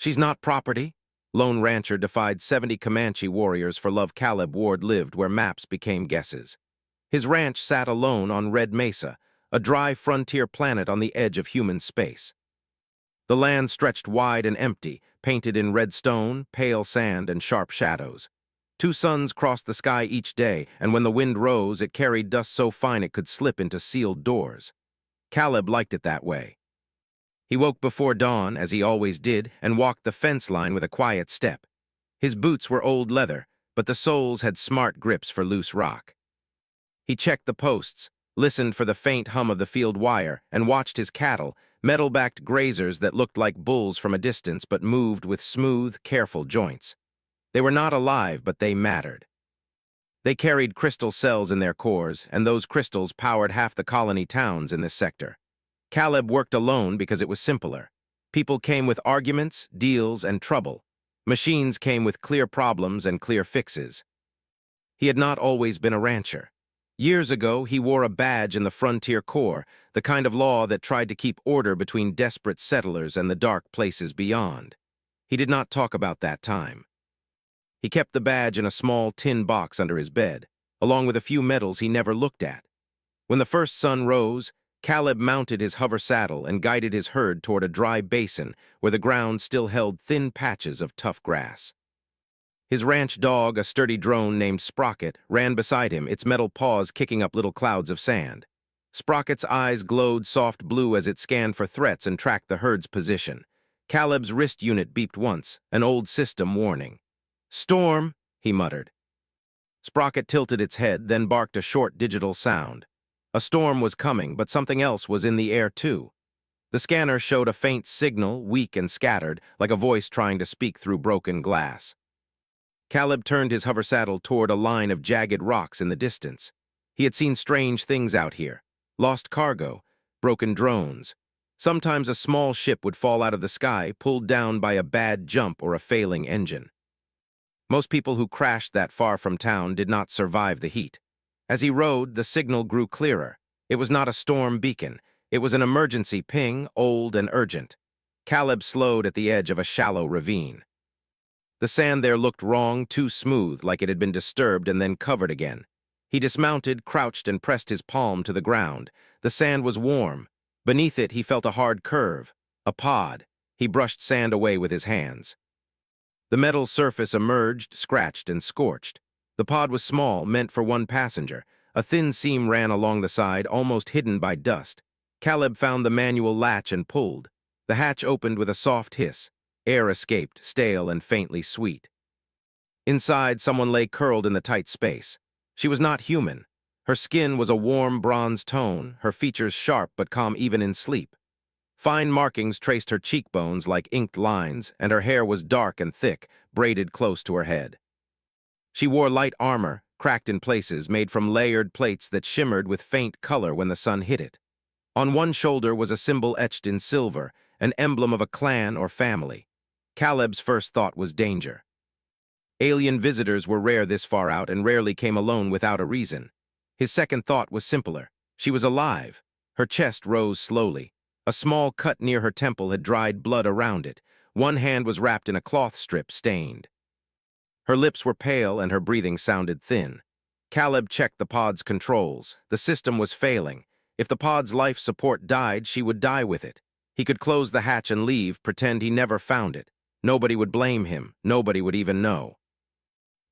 She's not property. Lone Rancher defied 70 Comanche warriors for love. Caleb Ward lived where maps became guesses. His ranch sat alone on Red Mesa, a dry frontier planet on the edge of human space. The land stretched wide and empty, painted in red stone, pale sand, and sharp shadows. Two suns crossed the sky each day, and when the wind rose, it carried dust so fine it could slip into sealed doors. Caleb liked it that way. He woke before dawn, as he always did, and walked the fence line with a quiet step. His boots were old leather, but the soles had smart grips for loose rock. He checked the posts, listened for the faint hum of the field wire, and watched his cattle, metal-backed grazers that looked like bulls from a distance but moved with smooth, careful joints. They were not alive, but they mattered. They carried crystal cells in their cores, and those crystals powered half the colony towns in this sector. Caleb worked alone because it was simpler. People came with arguments, deals, and trouble. Machines came with clear problems and clear fixes. He had not always been a rancher. Years ago, he wore a badge in the Frontier Corps, the kind of law that tried to keep order between desperate settlers and the dark places beyond. He did not talk about that time. He kept the badge in a small tin box under his bed, along with a few medals he never looked at. When the first sun rose, Caleb mounted his hover saddle and guided his herd toward a dry basin where the ground still held thin patches of tough grass. His ranch dog, a sturdy drone named Sprocket, ran beside him, its metal paws kicking up little clouds of sand. Sprocket's eyes glowed soft blue as it scanned for threats and tracked the herd's position. Caleb's wrist unit beeped once, an old system warning. "Storm," he muttered. Sprocket tilted its head, then barked a short digital sound. A storm was coming, but something else was in the air too. The scanner showed a faint signal, weak and scattered, like a voice trying to speak through broken glass. Caleb turned his hover saddle toward a line of jagged rocks in the distance. He had seen strange things out here. Lost cargo, broken drones. Sometimes a small ship would fall out of the sky, pulled down by a bad jump or a failing engine. Most people who crashed that far from town did not survive the heat. As he rode, the signal grew clearer. It was not a storm beacon. It was an emergency ping, old and urgent. Caleb slowed at the edge of a shallow ravine. The sand there looked wrong, too smooth, like it had been disturbed and then covered again. He dismounted, crouched, and pressed his palm to the ground. The sand was warm. Beneath it, he felt a hard curve, a pod. He brushed sand away with his hands. The metal surface emerged, scratched, and scorched. The pod was small, meant for one passenger. A thin seam ran along the side, almost hidden by dust. Caleb found the manual latch and pulled. The hatch opened with a soft hiss. Air escaped, stale and faintly sweet. Inside, someone lay curled in the tight space. She was not human. Her skin was a warm bronze tone, her features sharp but calm even in sleep. Fine markings traced her cheekbones like inked lines, and her hair was dark and thick, braided close to her head. She wore light armor, cracked in places, made from layered plates that shimmered with faint color when the sun hit it. On one shoulder was a symbol etched in silver, an emblem of a clan or family. Caleb's first thought was danger. Alien visitors were rare this far out and rarely came alone without a reason. His second thought was simpler. She was alive. Her chest rose slowly. A small cut near her temple had dried blood around it. One hand was wrapped in a cloth strip, stained. Her lips were pale and her breathing sounded thin. Caleb checked the pod's controls. The system was failing. If the pod's life support died, she would die with it. He could close the hatch and leave, pretend he never found it. Nobody would blame him. Nobody would even know.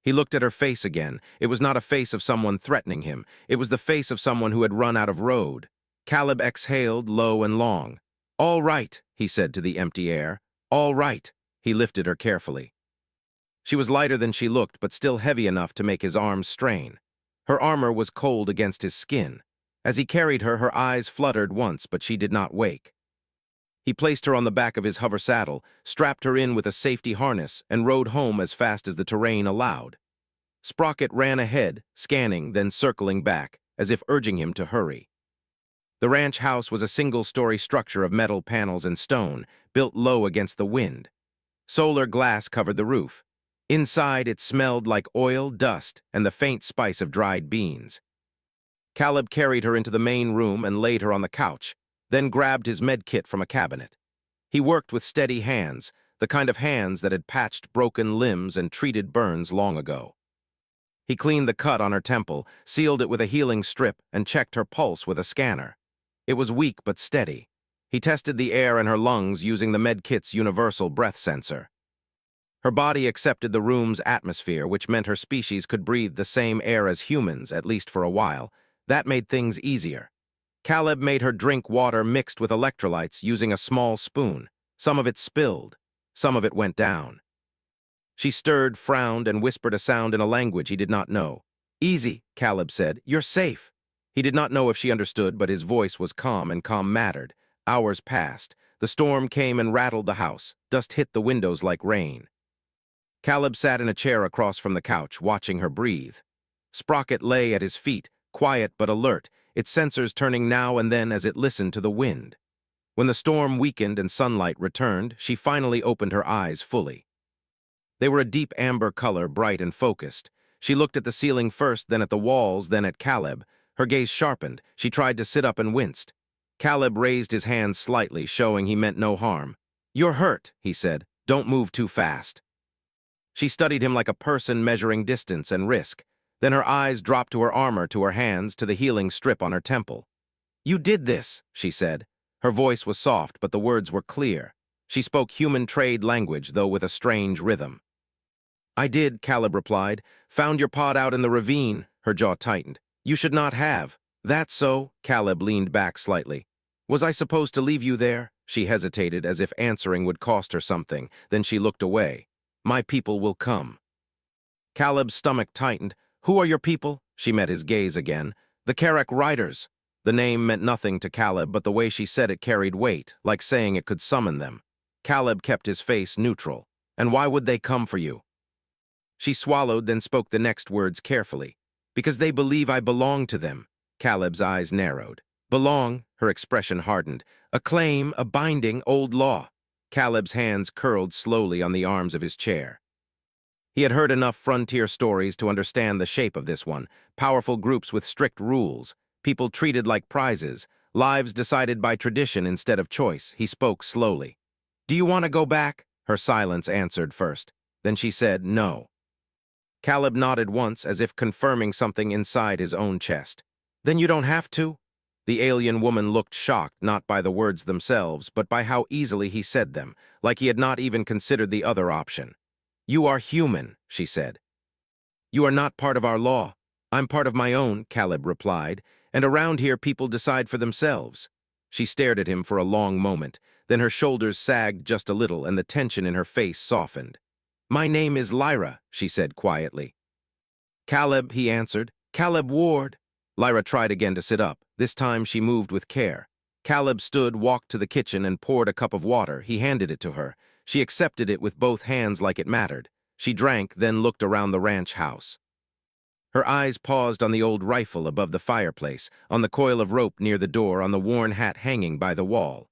He looked at her face again. It was not a face of someone threatening him. It was the face of someone who had run out of road. Caleb exhaled low and long. "All right," he said to the empty air. "All right." He lifted her carefully. She was lighter than she looked, but still heavy enough to make his arms strain. Her armor was cold against his skin. As he carried her, her eyes fluttered once, but she did not wake. He placed her on the back of his hover saddle, strapped her in with a safety harness, and rode home as fast as the terrain allowed. Sprocket ran ahead, scanning, then circling back, as if urging him to hurry. The ranch house was a single-story structure of metal panels and stone, built low against the wind. Solar glass covered the roof. Inside, it smelled like oil, dust, and the faint spice of dried beans. Caleb carried her into the main room and laid her on the couch, then grabbed his med kit from a cabinet. He worked with steady hands, the kind of hands that had patched broken limbs and treated burns long ago. He cleaned the cut on her temple, sealed it with a healing strip, and checked her pulse with a scanner. It was weak but steady. He tested the air in her lungs using the medkit's universal breath sensor. Her body accepted the room's atmosphere, which meant her species could breathe the same air as humans, at least for a while. That made things easier. Caleb made her drink water mixed with electrolytes using a small spoon. Some of it spilled. Some of it went down. She stirred, frowned, and whispered a sound in a language he did not know. "Easy," Caleb said. "You're safe." He did not know if she understood, but his voice was calm, and calm mattered. Hours passed. The storm came and rattled the house. Dust hit the windows like rain. Caleb sat in a chair across from the couch, watching her breathe. Sprocket lay at his feet, quiet but alert, its sensors turning now and then as it listened to the wind. When the storm weakened and sunlight returned, she finally opened her eyes fully. They were a deep amber color, bright and focused. She looked at the ceiling first, then at the walls, then at Caleb. Her gaze sharpened. She tried to sit up and winced. Caleb raised his hand slightly, showing he meant no harm. "You're hurt," he said. "Don't move too fast." She studied him like a person measuring distance and risk. Then her eyes dropped to her armor, to her hands, to the healing strip on her temple. "You did this," she said. Her voice was soft, but the words were clear. She spoke human trade language, though with a strange rhythm. "I did," Caleb replied. "Found your pod out in the ravine." Her jaw tightened. "You should not have." "That's so?" Caleb leaned back slightly. "Was I supposed to leave you there?" She hesitated, as if answering would cost her something. Then she looked away. "My people will come." Caleb's stomach tightened. "Who are your people?" She met his gaze again. "The Karak Riders." The name meant nothing to Caleb, but the way she said it carried weight, like saying it could summon them. Caleb kept his face neutral. "And why would they come for you?" She swallowed, then spoke the next words carefully. "Because they believe I belong to them." Caleb's eyes narrowed. "Belong," her expression hardened. "A claim, a binding, old law." Caleb's hands curled slowly on the arms of his chair. He had heard enough frontier stories to understand the shape of this one. Powerful groups with strict rules, people treated like prizes, lives decided by tradition instead of choice. He spoke slowly. "Do you want to go back?" Her silence answered first. Then she said, "No." Caleb nodded once, as if confirming something inside his own chest. "Then you don't have to?" The alien woman looked shocked, not by the words themselves, but by how easily he said them, like he had not even considered the other option. "You are human," she said. "You are not part of our law." "I'm part of my own," Caleb replied, "and around here people decide for themselves." She stared at him for a long moment, then her shoulders sagged just a little and the tension in her face softened. "My name is Lyra," she said quietly. "Caleb," he answered. "Caleb Ward." Lyra tried again to sit up. This time she moved with care. Caleb stood, walked to the kitchen, and poured a cup of water. He handed it to her. She accepted it with both hands like it mattered. She drank, then looked around the ranch house. Her eyes paused on the old rifle above the fireplace, on the coil of rope near the door, on the worn hat hanging by the wall.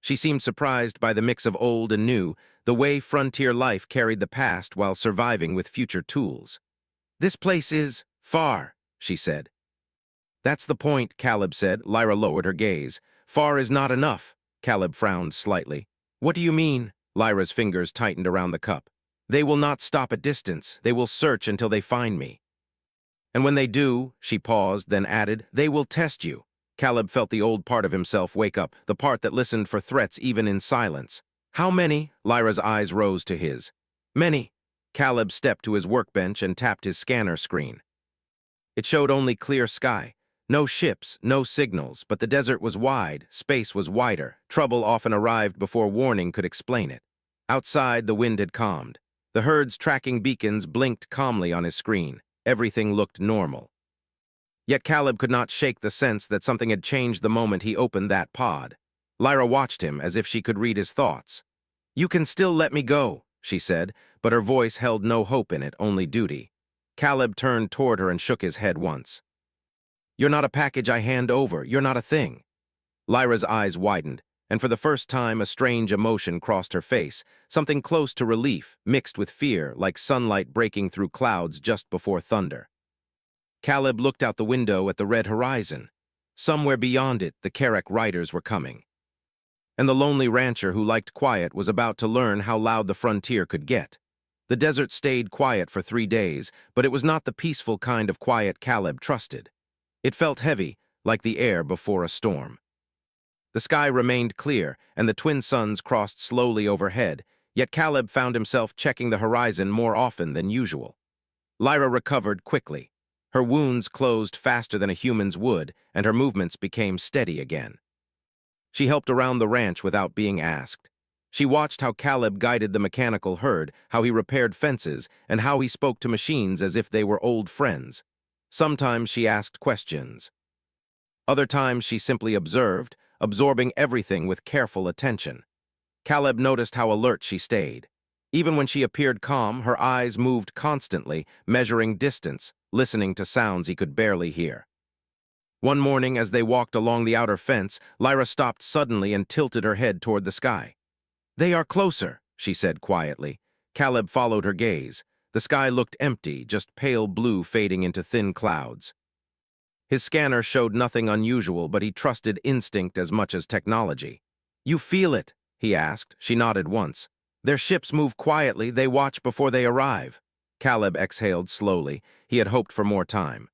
She seemed surprised by the mix of old and new, the way frontier life carried the past while surviving with future tools. "This place is far," she said. "That's the point," Caleb said. Lyra lowered her gaze. "Far is not enough." Caleb frowned slightly. "What do you mean?" Lyra's fingers tightened around the cup. "They will not stop at distance. They will search until they find me. And when they do," she paused, then added, "they will test you." Caleb felt the old part of himself wake up, the part that listened for threats even in silence. "How many?" Lyra's eyes rose to his. "Many." Caleb stepped to his workbench and tapped his scanner screen. It showed only clear sky. No ships, no signals, but the desert was wide, space was wider. Trouble often arrived before warning could explain it. Outside, the wind had calmed. The herd's tracking beacons blinked calmly on his screen. Everything looked normal. Yet Caleb could not shake the sense that something had changed the moment he opened that pod. Lyra watched him as if she could read his thoughts. "You can still let me go," she said, but her voice held no hope in it, only duty. Caleb turned toward her and shook his head once. "You're not a package I hand over. You're not a thing." Lyra's eyes widened, and for the first time a strange emotion crossed her face, something close to relief, mixed with fear, like sunlight breaking through clouds just before thunder. Caleb looked out the window at the red horizon. Somewhere beyond it, the Karak Riders were coming. and the lonely rancher who liked quiet was about to learn how loud the frontier could get. The desert stayed quiet for 3 days, but it was not the peaceful kind of quiet Caleb trusted. It felt heavy, like the air before a storm. The sky remained clear, and the twin suns crossed slowly overhead, yet Caleb found himself checking the horizon more often than usual. Lyra recovered quickly. Her wounds closed faster than a human's would, and her movements became steady again. She helped around the ranch without being asked. She watched how Caleb guided the mechanical herd, how he repaired fences, and how he spoke to machines as if they were old friends. Sometimes she asked questions. Other times she simply observed, absorbing everything with careful attention. Caleb noticed how alert she stayed. Even when she appeared calm, her eyes moved constantly, measuring distance, listening to sounds he could barely hear. One morning, as they walked along the outer fence, Lyra stopped suddenly and tilted her head toward the sky. "They are closer," she said quietly. Caleb followed her gaze. The sky looked empty, just pale blue fading into thin clouds. His scanner showed nothing unusual, but he trusted instinct as much as technology. "You feel it?" he asked. She nodded once. "Their ships move quietly, they watch before they arrive." Caleb exhaled slowly. He had hoped for more time.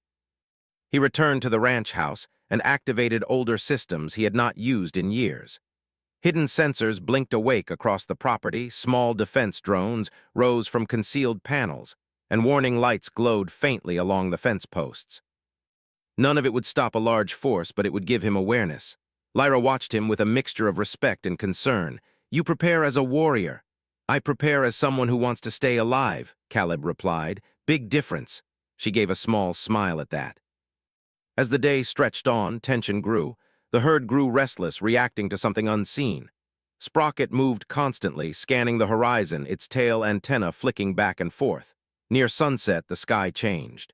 He returned to the ranch house and activated older systems he had not used in years. Hidden sensors blinked awake across the property, small defense drones rose from concealed panels, and warning lights glowed faintly along the fence posts. None of it would stop a large force, but it would give him awareness. Lyra watched him with a mixture of respect and concern. "You prepare as a warrior." "I prepare as someone who wants to stay alive," Caleb replied. "Big difference." She gave a small smile at that. As the day stretched on, tension grew. The herd grew restless, reacting to something unseen. Sprocket moved constantly, scanning the horizon, its tail antenna flicking back and forth. Near sunset, the sky changed.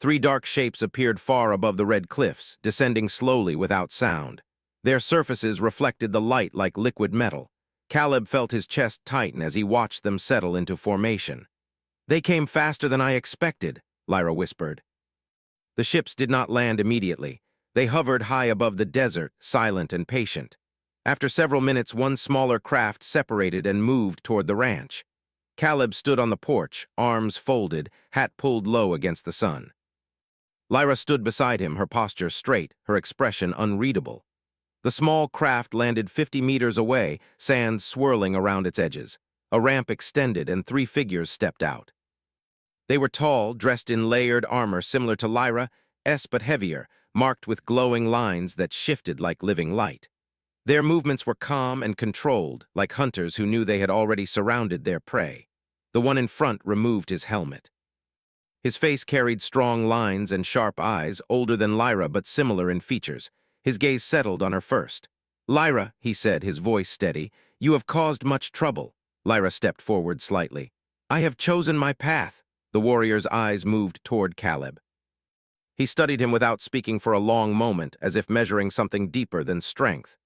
3 dark shapes appeared far above the red cliffs, descending slowly without sound. Their surfaces reflected the light like liquid metal. Caleb felt his chest tighten as he watched them settle into formation. "They came faster than I expected," Lyra whispered. The ships did not land immediately. They hovered high above the desert, silent and patient. After several minutes, one smaller craft separated and moved toward the ranch. Caleb stood on the porch, arms folded, hat pulled low against the sun. Lyra stood beside him, her posture straight, her expression unreadable. The small craft landed 50 meters away, sand swirling around its edges. A ramp extended and 3 figures stepped out. They were tall, dressed in layered armor similar to Lyra's but heavier, marked with glowing lines that shifted like living light. Their movements were calm and controlled, like hunters who knew they had already surrounded their prey. The one in front removed his helmet. His face carried strong lines and sharp eyes, older than Lyra but similar in features. His gaze settled on her first. "Lyra," he said, his voice steady, "you have caused much trouble." Lyra stepped forward slightly. "I have chosen my path." The warrior's eyes moved toward Caleb. He studied him without speaking for a long moment, as if measuring something deeper than strength.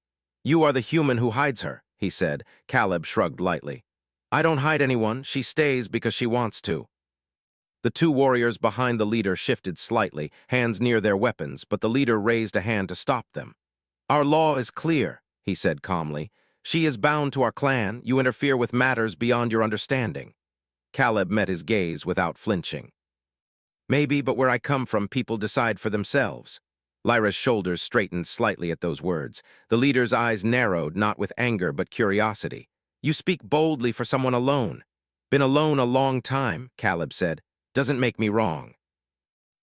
"You are the human who hides her," he said. Caleb shrugged lightly. "I don't hide anyone. She stays because she wants to." The 2 warriors behind the leader shifted slightly, hands near their weapons, but the leader raised a hand to stop them. "Our law is clear," he said calmly. "She is bound to our clan. You interfere with matters beyond your understanding." Caleb met his gaze without flinching. "Maybe, but where I come from, people decide for themselves." Lyra's shoulders straightened slightly at those words. The leader's eyes narrowed, not with anger but curiosity. "You speak boldly for someone alone." "Been alone a long time," Caleb said. "Doesn't make me wrong."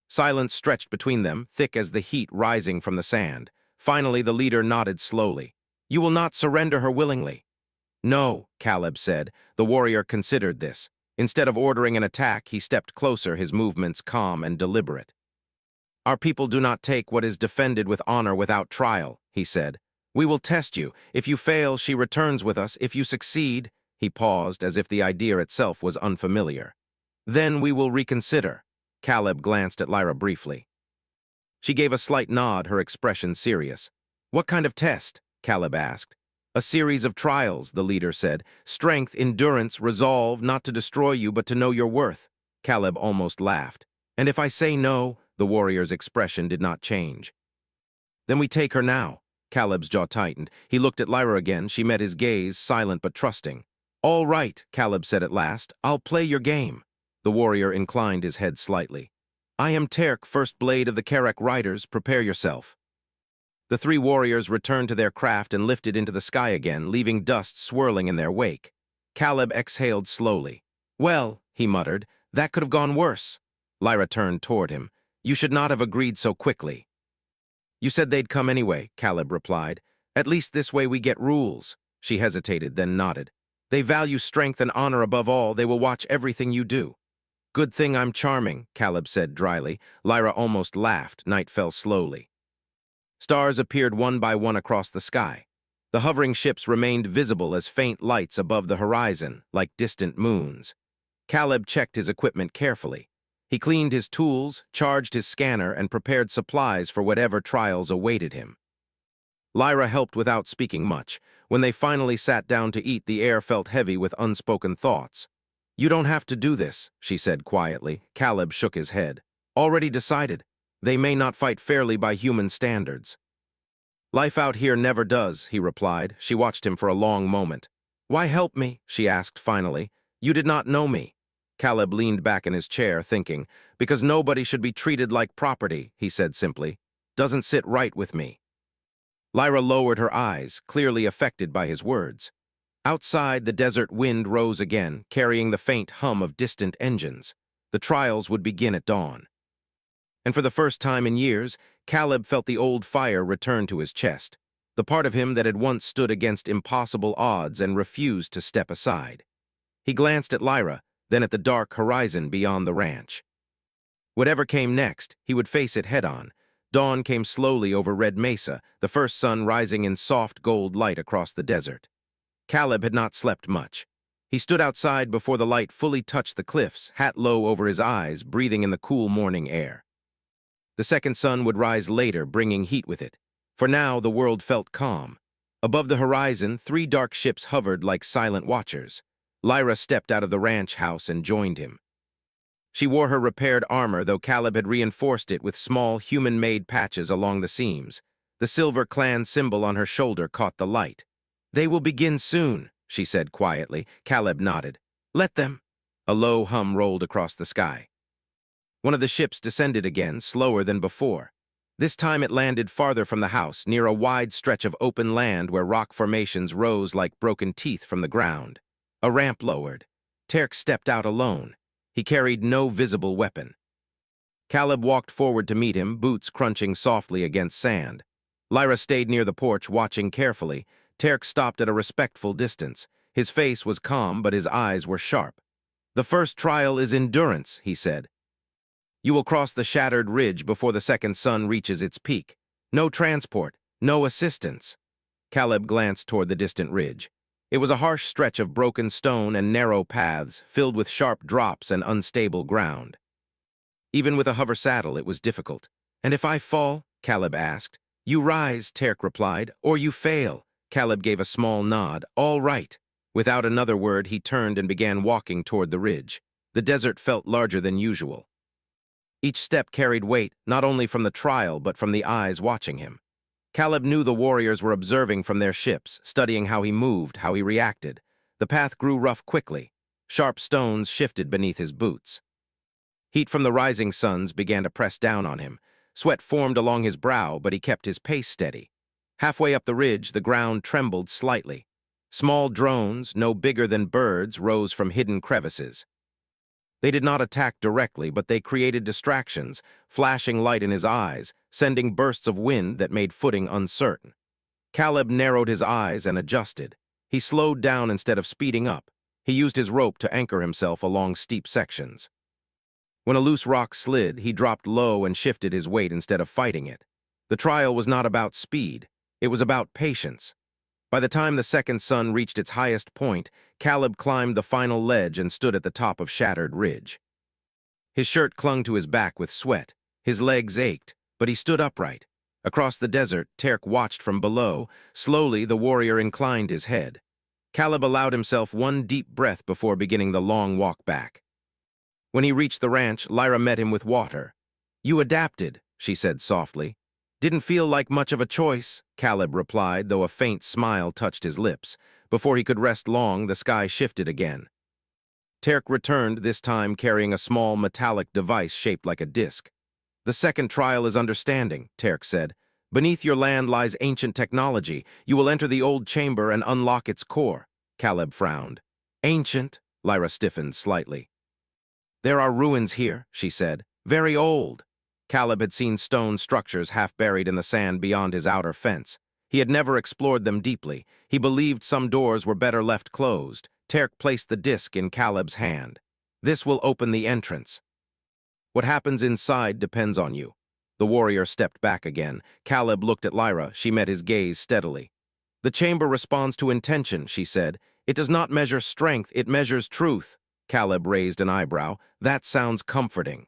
Silence stretched between them, thick as the heat rising from the sand. Finally, the leader nodded slowly. "You will not surrender her willingly." "No," Caleb said. The warrior considered this. Instead of ordering an attack, he stepped closer, his movements calm and deliberate. "Our people do not take what is defended with honor without trial," he said. "We will test you. If you fail, she returns with us. If you succeed—" He paused, as if the idea itself was unfamiliar. "Then we will reconsider." Caleb glanced at Lyra briefly. She gave a slight nod, her expression serious. "What kind of test?" Caleb asked. "A series of trials," the leader said. "Strength, endurance, resolve, not to destroy you but to know your worth." Caleb almost laughed. "And if I say no?" The warrior's expression did not change. "Then we take her now." Caleb's jaw tightened. He looked at Lyra again. She met his gaze, silent but trusting. All right, Caleb said at last. I'll play your game. The warrior inclined his head slightly. I am Terk, first blade of the Kerek riders. Prepare yourself. The three warriors returned to their craft and lifted into the sky again, leaving dust swirling in their wake. Caleb exhaled slowly. Well, he muttered, that could have gone worse. Lyra turned toward him. You should not have agreed so quickly. You said they'd come anyway, Caleb replied. At least this way we get rules. She hesitated, then nodded. They value strength and honor above all. They will watch everything you do. Good thing I'm charming, Caleb said dryly. Lyra almost laughed. Night fell slowly. Stars appeared one by one across the sky. The hovering ships remained visible as faint lights above the horizon, like distant moons. Caleb checked his equipment carefully. He cleaned his tools, charged his scanner, and prepared supplies for whatever trials awaited him. Lyra helped without speaking much. When they finally sat down to eat, the air felt heavy with unspoken thoughts. You don't have to do this, she said quietly. Caleb shook his head. Already decided. They may not fight fairly by human standards. Life out here never does, he replied. She watched him for a long moment. Why help me? She asked finally. You did not know me. Caleb leaned back in his chair, thinking. Because nobody should be treated like property, he said simply. Doesn't sit right with me. Lyra lowered her eyes, clearly affected by his words. Outside, the desert wind rose again, carrying the faint hum of distant engines. The trials would begin at dawn. And for the first time in years, Caleb felt the old fire return to his chest, the part of him that had once stood against impossible odds and refused to step aside. He glanced at Lyra, then at the dark horizon beyond the ranch. Whatever came next, he would face it head-on. Dawn came slowly over Red Mesa, the first sun rising in soft gold light across the desert. Caleb had not slept much. He stood outside before the light fully touched the cliffs, hat low over his eyes, breathing in the cool morning air. The second sun would rise later, bringing heat with it. For now, the world felt calm. Above the horizon, three dark ships hovered like silent watchers. Lyra stepped out of the ranch house and joined him. She wore her repaired armor, though Caleb had reinforced it with small, human-made patches along the seams. The silver clan symbol on her shoulder caught the light. They will begin soon, she said quietly. Caleb nodded. Let them. A low hum rolled across the sky. One of the ships descended again, slower than before. This time it landed farther from the house, near a wide stretch of open land where rock formations rose like broken teeth from the ground. A ramp lowered. Terk stepped out alone. He carried no visible weapon. Caleb walked forward to meet him, boots crunching softly against sand. Lyra stayed near the porch, watching carefully. Terk stopped at a respectful distance. His face was calm, but his eyes were sharp. The first trial is endurance, he said. You will cross the shattered ridge before the second sun reaches its peak. No transport, no assistance. Caleb glanced toward the distant ridge. It was a harsh stretch of broken stone and narrow paths, filled with sharp drops and unstable ground. Even with a hover saddle, it was difficult. And if I fall? Caleb asked. You rise, Terk replied, or you fail. Caleb gave a small nod. All right. Without another word, he turned and began walking toward the ridge. The desert felt larger than usual. Each step carried weight, not only from the trial, but from the eyes watching him. Caleb knew the warriors were observing from their ships, studying how he moved, how he reacted. The path grew rough quickly. Sharp stones shifted beneath his boots. Heat from the rising suns began to press down on him. Sweat formed along his brow, but he kept his pace steady. Halfway up the ridge, the ground trembled slightly. Small drones, no bigger than birds, rose from hidden crevices. They did not attack directly, but they created distractions, flashing light in his eyes, sending bursts of wind that made footing uncertain. Caleb narrowed his eyes and adjusted. He slowed down instead of speeding up. He used his rope to anchor himself along steep sections. When a loose rock slid, he dropped low and shifted his weight instead of fighting it. The trial was not about speed. It was about patience. By the time the second sun reached its highest point, Caleb climbed the final ledge and stood at the top of shattered ridge. His shirt clung to his back with sweat. His legs ached, but he stood upright. Across the desert, Terk watched from below. Slowly, the warrior inclined his head. Caleb allowed himself one deep breath before beginning the long walk back. When he reached the ranch, Lyra met him with water. You adapted, she said softly. Didn't feel like much of a choice, Caleb replied, though a faint smile touched his lips. Before he could rest long, the sky shifted again. Terk returned, this time carrying a small metallic device shaped like a disc. The second trial is understanding, Terk said. Beneath your land lies ancient technology. You will enter the old chamber and unlock its core. Caleb frowned. Ancient? Lyra stiffened slightly. There are ruins here, she said. Very old. Caleb had seen stone structures half buried in the sand beyond his outer fence. He had never explored them deeply. He believed some doors were better left closed. Terk placed the disc in Caleb's hand. This will open the entrance. What happens inside depends on you. The warrior stepped back again. Caleb looked at Lyra. She met his gaze steadily. The chamber responds to intention, she said. It does not measure strength, it measures truth. Caleb raised an eyebrow. That sounds comforting.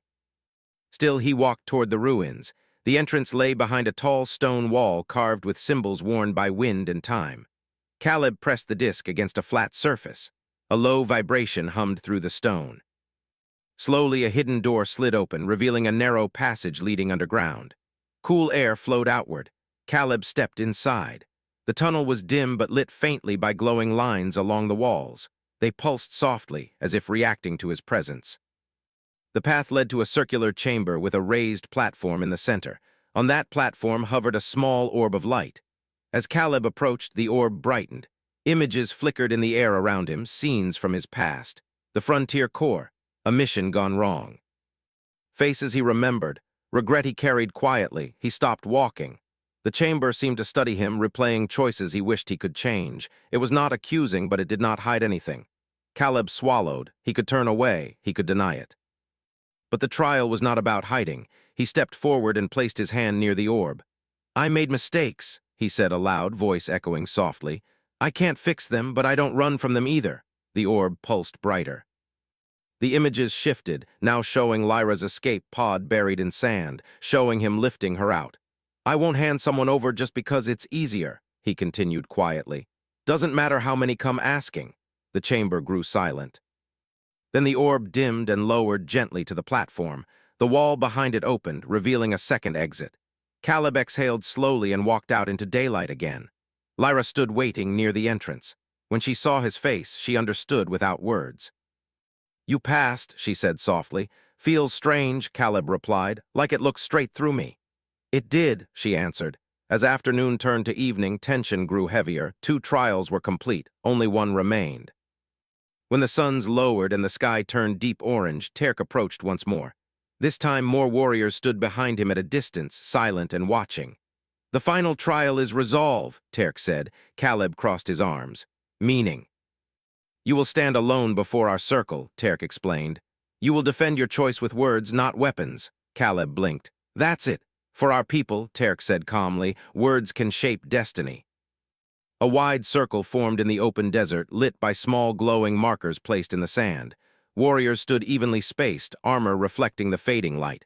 Still, he walked toward the ruins. The entrance lay behind a tall stone wall carved with symbols worn by wind and time. Caleb pressed the disc against a flat surface. A low vibration hummed through the stone. Slowly, a hidden door slid open, revealing a narrow passage leading underground. Cool air flowed outward. Caleb stepped inside. The tunnel was dim but lit faintly by glowing lines along the walls. They pulsed softly, as if reacting to his presence. The path led to a circular chamber with a raised platform in the center. On that platform hovered a small orb of light. As Caleb approached, the orb brightened. Images flickered in the air around him, scenes from his past. The frontier core, a mission gone wrong. Faces he remembered, regret he carried quietly. He stopped walking. The chamber seemed to study him, replaying choices he wished he could change. It was not accusing, but it did not hide anything. Caleb swallowed. He could turn away. He could deny it. But the trial was not about hiding. He stepped forward and placed his hand near the orb. I made mistakes, he said aloud, voice echoing softly. I can't fix them, but I don't run from them either. The orb pulsed brighter. The images shifted, now showing Lyra's escape pod buried in sand, showing him lifting her out. I won't hand someone over just because it's easier, he continued quietly. Doesn't matter how many come asking. The chamber grew silent. Then the orb dimmed and lowered gently to the platform. The wall behind it opened, revealing a second exit. Caleb exhaled slowly and walked out into daylight again. Lyra stood waiting near the entrance. When she saw his face, she understood without words. You passed, she said softly. Feels strange, Caleb replied, like it looked straight through me. It did, she answered. As afternoon turned to evening, tension grew heavier. 2 trials were complete, only one remained. When the suns lowered and the sky turned deep orange, Terk approached once more. This time more warriors stood behind him at a distance, silent and watching. The final trial is resolve, Terk said. Caleb crossed his arms. Meaning. You will stand alone before our circle, Terk explained. You will defend your choice with words, not weapons. Caleb blinked. That's it. For our people, Terk said calmly, words can shape destiny. A wide circle formed in the open desert, lit by small glowing markers placed in the sand. Warriors stood evenly spaced, armor reflecting the fading light.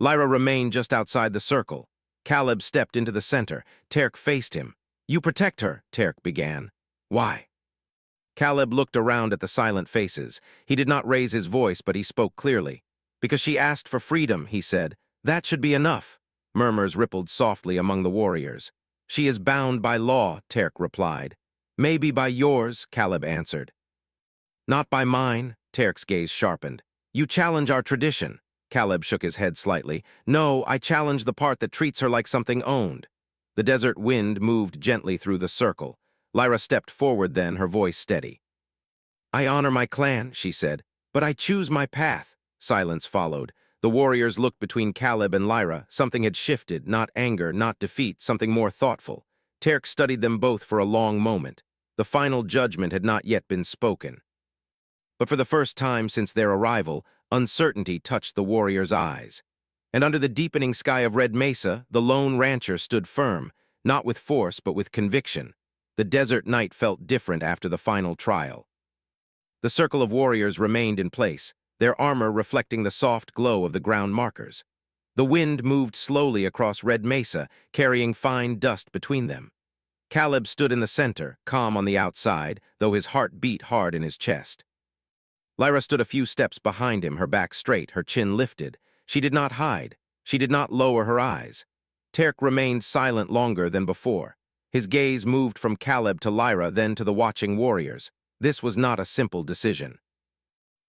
Lyra remained just outside the circle. Caleb stepped into the center. Terk faced him. You protect her, Terk began. Why? Caleb looked around at the silent faces. He did not raise his voice, but he spoke clearly. Because she asked for freedom, he said. That should be enough. Murmurs rippled softly among the warriors. She is bound by law, Terk replied. Maybe by yours, Caleb answered. Not by mine, Terk's gaze sharpened. You challenge our tradition. Caleb shook his head slightly. No, I challenge the part that treats her like something owned. The desert wind moved gently through the circle. Lyra stepped forward then, her voice steady. I honor my clan, she said, but I choose my path. Silence followed. The warriors looked between Caleb and Lyra. Something had shifted, not anger, not defeat, something more thoughtful. Terk studied them both for a long moment. The final judgment had not yet been spoken. But for the first time since their arrival, uncertainty touched the warriors' eyes. And under the deepening sky of Red Mesa, the lone rancher stood firm, not with force but with conviction. The desert night felt different after the final trial. The circle of warriors remained in place, their armor reflecting the soft glow of the ground markers. The wind moved slowly across Red Mesa, carrying fine dust between them. Caleb stood in the center, calm on the outside, though his heart beat hard in his chest. Lyra stood a few steps behind him, her back straight, her chin lifted. She did not hide. She did not lower her eyes. Terk remained silent longer than before. His gaze moved from Caleb to Lyra, then to the watching warriors. This was not a simple decision.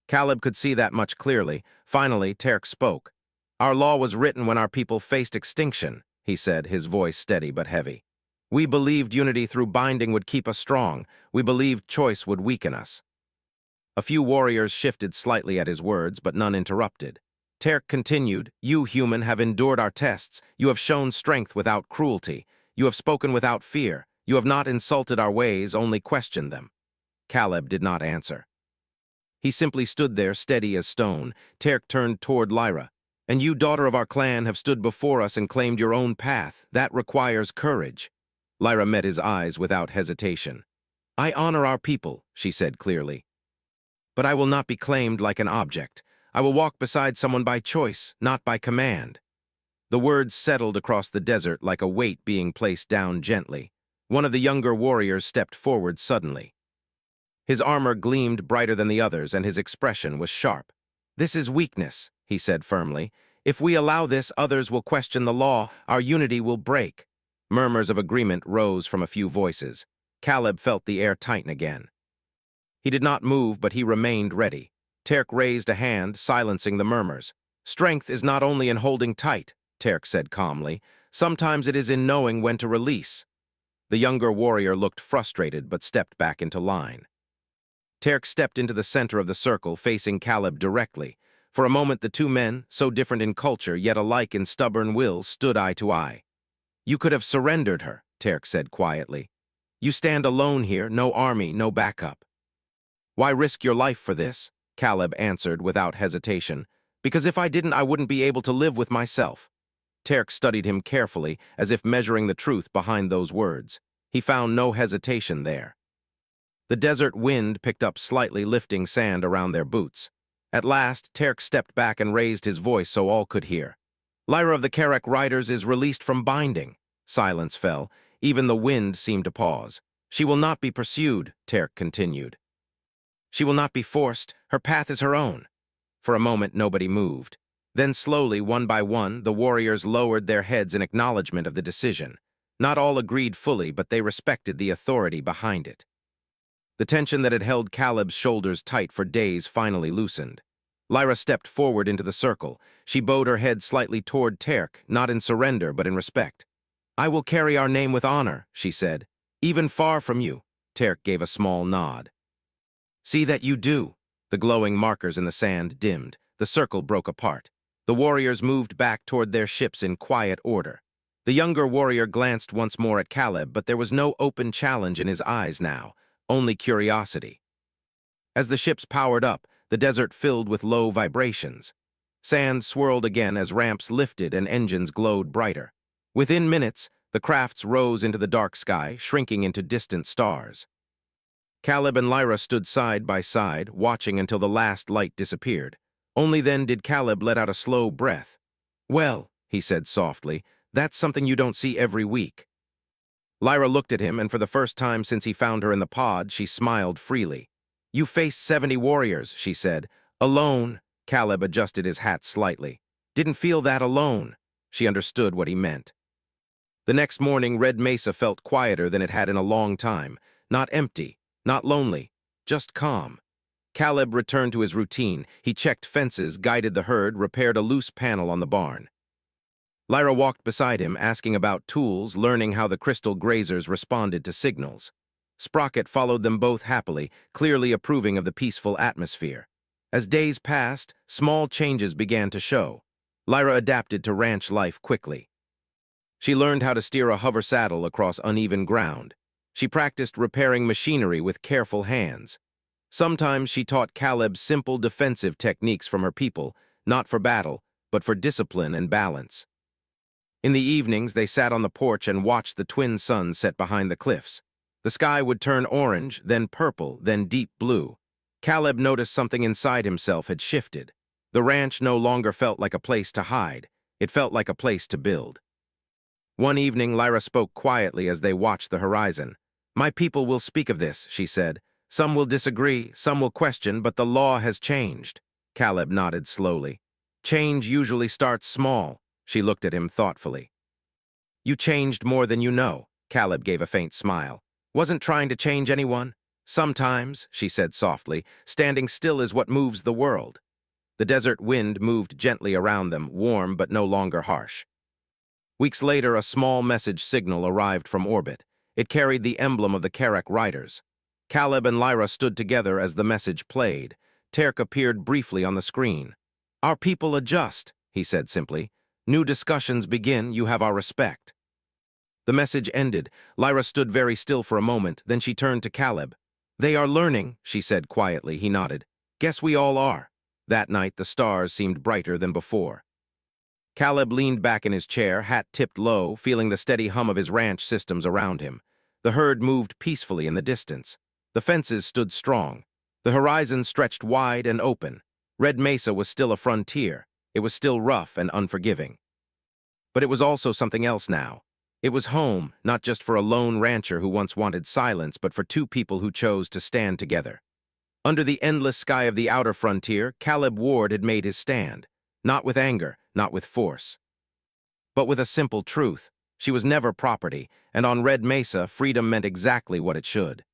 Caleb could see that much clearly. Finally, Terk spoke. "Our law was written when our people faced extinction," he said, his voice steady but heavy. "We believed unity through binding would keep us strong. We believed choice would weaken us." A few warriors shifted slightly at his words, but none interrupted. Terk continued, "You, human, have endured our tests. You have shown strength without cruelty. You have spoken without fear. You have not insulted our ways, only questioned them." Caleb did not answer. He simply stood there, steady as stone. Terk turned toward Lyra. "And you, daughter of our clan, have stood before us and claimed your own path. That requires courage." Lyra met his eyes without hesitation. "I honor our people," she said clearly. "But I will not be claimed like an object. I will walk beside someone by choice, not by command." The words settled across the desert like a weight being placed down gently. One of the younger warriors stepped forward suddenly. His armor gleamed brighter than the others, and his expression was sharp. "This is weakness," he said firmly. "If we allow this, others will question the law. Our unity will break." Murmurs of agreement rose from a few voices. Caleb felt the air tighten again. He did not move, but he remained ready. Terk raised a hand, silencing the murmurs. "Strength is not only in holding tight," Terk said calmly. "Sometimes it is in knowing when to release." The younger warrior looked frustrated, but stepped back into line. Terk stepped into the center of the circle, facing Caleb directly. For a moment, the two men, so different in culture, yet alike in stubborn will, stood eye to eye. "You could have surrendered her," Terk said quietly. "You stand alone here, no army, no backup." "Why risk your life for this?" Caleb answered without hesitation. "Because if I didn't, I wouldn't be able to live with myself." Terk studied him carefully, as if measuring the truth behind those words. He found no hesitation there. The desert wind picked up slightly, lifting sand around their boots. At last, Terk stepped back and raised his voice so all could hear. "Lyra of the Karak riders is released from binding." Silence fell. Even the wind seemed to pause. "She will not be pursued," Terk continued. "She will not be forced. Her path is her own." For a moment, nobody moved. Then slowly, one by one, the warriors lowered their heads in acknowledgement of the decision. Not all agreed fully, but they respected the authority behind it. The tension that had held Caleb's shoulders tight for days finally loosened. Lyra stepped forward into the circle. She bowed her head slightly toward Terk, not in surrender but in respect. "I will carry our name with honor," she said. "Even far from you." Terk gave a small nod. "See that you do." The glowing markers in the sand dimmed. The circle broke apart. The warriors moved back toward their ships in quiet order. The younger warrior glanced once more at Caleb, but there was no open challenge in his eyes now. Only curiosity. As the ships powered up, the desert filled with low vibrations. Sand swirled again as ramps lifted and engines glowed brighter. Within minutes, the crafts rose into the dark sky, shrinking into distant stars. Caleb and Lyra stood side by side, watching until the last light disappeared. Only then did Caleb let out a slow breath. "Well," he said softly, "that's something you don't see every week." Lyra looked at him, and for the first time since he found her in the pod, she smiled freely. "You faced 70 warriors," she said. "Alone." Caleb adjusted his hat slightly. "Didn't feel that alone." She understood what he meant. The next morning, Red Mesa felt quieter than it had in a long time. Not empty, not lonely, just calm. Caleb returned to his routine. He checked fences, guided the herd, repaired a loose panel on the barn. Lyra walked beside him, asking about tools, learning how the crystal grazers responded to signals. Sprocket followed them both happily, clearly approving of the peaceful atmosphere. As days passed, small changes began to show. Lyra adapted to ranch life quickly. She learned how to steer a hover saddle across uneven ground. She practiced repairing machinery with careful hands. Sometimes she taught Caleb simple defensive techniques from her people, not for battle, but for discipline and balance. In the evenings, they sat on the porch and watched the twin suns set behind the cliffs. The sky would turn orange, then purple, then deep blue. Caleb noticed something inside himself had shifted. The ranch no longer felt like a place to hide. It felt like a place to build. One evening, Lyra spoke quietly as they watched the horizon. "My people will speak of this," she said. "Some will disagree, some will question, but the law has changed." Caleb nodded slowly. "Change usually starts small." She looked at him thoughtfully. You changed more than you know. Caleb gave a faint smile. Wasn't trying to change anyone? Sometimes, she said softly, standing still is what moves the world. The desert wind moved gently around them, warm but no longer harsh. Weeks later, a small message signal arrived from orbit. It carried the emblem of the Carrack Riders. Caleb and Lyra stood together as the message played. Terk appeared briefly on the screen. Our people adjust, he said simply. New discussions begin, you have our respect. The message ended. Lyra stood very still for a moment, then she turned to Caleb. They are learning, she said quietly. He nodded. Guess we all are. That night, the stars seemed brighter than before. Caleb leaned back in his chair, hat tipped low, feeling the steady hum of his ranch systems around him. The herd moved peacefully in the distance. The fences stood strong. The horizon stretched wide and open. Red Mesa was still a frontier. It was still rough and unforgiving. But it was also something else now. It was home, not just for a lone rancher who once wanted silence, but for two people who chose to stand together. Under the endless sky of the outer frontier, Caleb Ward had made his stand. Not with anger, not with force, but with a simple truth. She was never property, and on Red Mesa, freedom meant exactly what it should.